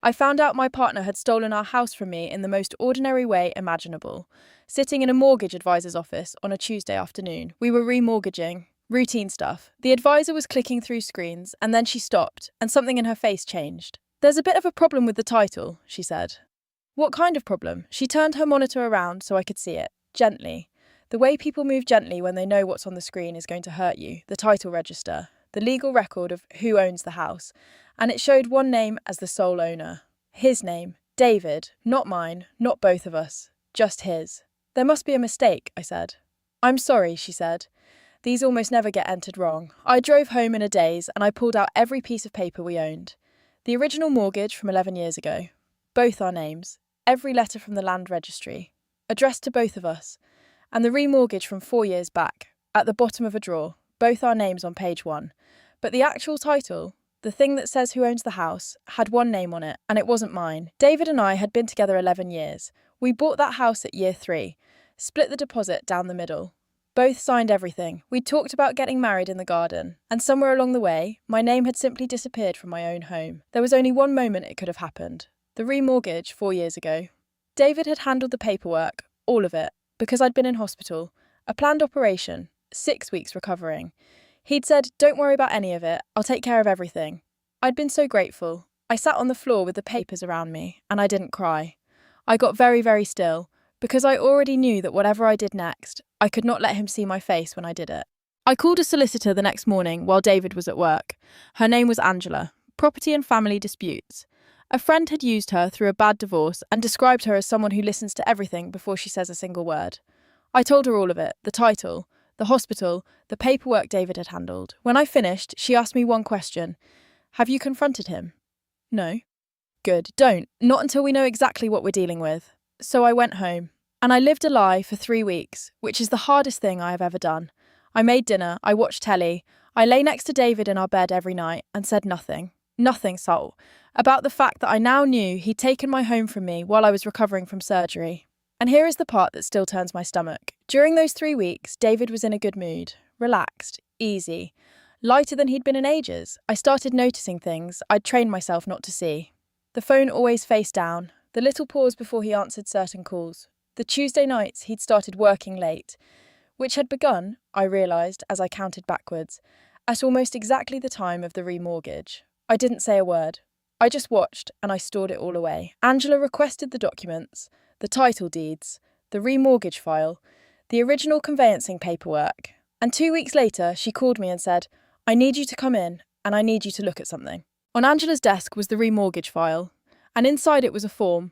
I found out my partner had stolen our house from me in the most ordinary way imaginable. Sitting in a mortgage advisor's office on a Tuesday afternoon, we were remortgaging. Routine stuff. The advisor was clicking through screens, and then she stopped, and something in her face changed. "There's a bit of a problem with the title," she said. "What kind of problem?" She turned her monitor around so I could see it, gently. The way people move gently when they know what's on the screen is going to hurt you. The title register, the legal record of who owns the house, and it showed one name as the sole owner. His name, David, not mine, not both of us, just his. "There must be a mistake," I said. "I'm sorry," she said. "These almost never get entered wrong." I drove home in a daze and I pulled out every piece of paper we owned. The original mortgage from 11 years ago. Both our names. Every letter from the land registry. Addressed to both of us. And the remortgage from 4 years back. At the bottom of a drawer. Both our names on page 1. But the actual title, the thing that says who owns the house, had one name on it, and it wasn't mine. David and I had been together 11 years. We bought that house at year 3. Split the deposit down the middle. Both signed everything. We'd talked about getting married in the garden, and somewhere along the way, my name had simply disappeared from my own home. There was only one moment it could have happened. The remortgage 4 years ago. David had handled the paperwork, all of it, because I'd been in hospital. A planned operation, 6 weeks recovering. He'd said, "Don't worry about any of it, I'll take care of everything." I'd been so grateful. I sat on the floor with the papers around me, and I didn't cry. I got very, very still, because I already knew that whatever I did next, I could not let him see my face when I did it. I called a solicitor the next morning while David was at work. Her name was Angela. Property and family disputes. A friend had used her through a bad divorce and described her as someone who listens to everything before she says a single word. I told her all of it, the title, the hospital, the paperwork David had handled. When I finished, she asked me one question. "Have you confronted him?" "No." "Good, don't. Not until we know exactly what we're dealing with." So I went home. And I lived a lie for 3 weeks, which is the hardest thing I have ever done. I made dinner, I watched telly, I lay next to David in our bed every night and said nothing, Saul, about the fact that I now knew he'd taken my home from me while I was recovering from surgery. And here is the part that still turns my stomach. During those 3 weeks, David was in a good mood, relaxed, easy, lighter than he'd been in ages. I started noticing things I'd trained myself not to see. The phone always face down, the little pause before he answered certain calls. The Tuesday nights he'd started working late, which had begun, I realised as I counted backwards, at almost exactly the time of the remortgage. I didn't say a word. I just watched and I stored it all away. Angela requested the documents, the title deeds, the remortgage file, the original conveyancing paperwork, and 2 weeks later she called me and said, "I need you to come in and I need you to look at something." On Angela's desk was the remortgage file, and inside it was a form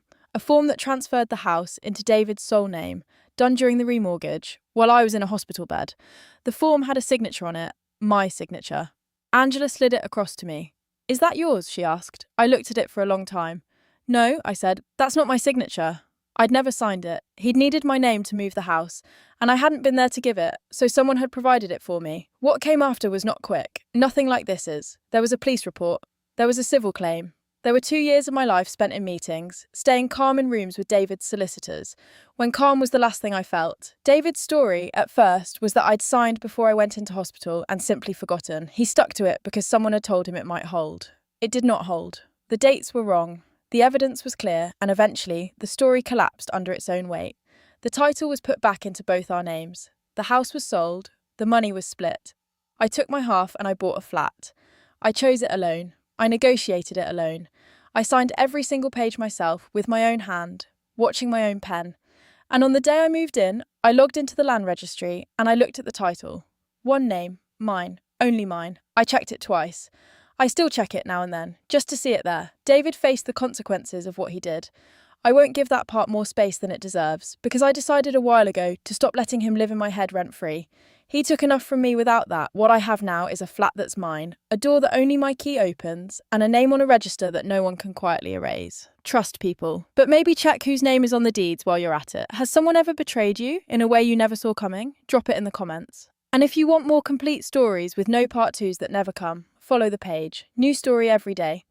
that transferred the house into David's sole name, done during the remortgage, while I was in a hospital bed. The form had a signature on it, my signature. Angela slid it across to me. "Is that yours?" she asked. I looked at it for a long time. "No," I said, "that's not my signature." I'd never signed it. He'd needed my name to move the house, and I hadn't been there to give it, so someone had provided it for me. What came after was not quick. Nothing like this is. There was a police report. There was a civil claim. There were 2 years of my life spent in meetings, staying calm in rooms with David's solicitors, when calm was the last thing I felt. David's story, at first, was that I'd signed before I went into hospital and simply forgotten. He stuck to it because someone had told him it might hold. It did not hold. The dates were wrong. The evidence was clear, and eventually, the story collapsed under its own weight. The title was put back into both our names. The house was sold. The money was split. I took my half and I bought a flat. I chose it alone. I negotiated it alone. I signed every single page myself, with my own hand, watching my own pen. And on the day I moved in, I logged into the land registry and I looked at the title. One name, mine, only mine. I checked it twice. I still check it now and then, just to see it there. David faced the consequences of what he did. I won't give that part more space than it deserves, because I decided a while ago to stop letting him live in my head rent-free. He took enough from me without that. What I have now is a flat that's mine, a door that only my key opens, and a name on a register that no one can quietly erase. Trust people. But maybe check whose name is on the deeds while you're at it. Has someone ever betrayed you in a way you never saw coming? Drop it in the comments. And if you want more complete stories with no part 2s that never come, follow the page. New story every day.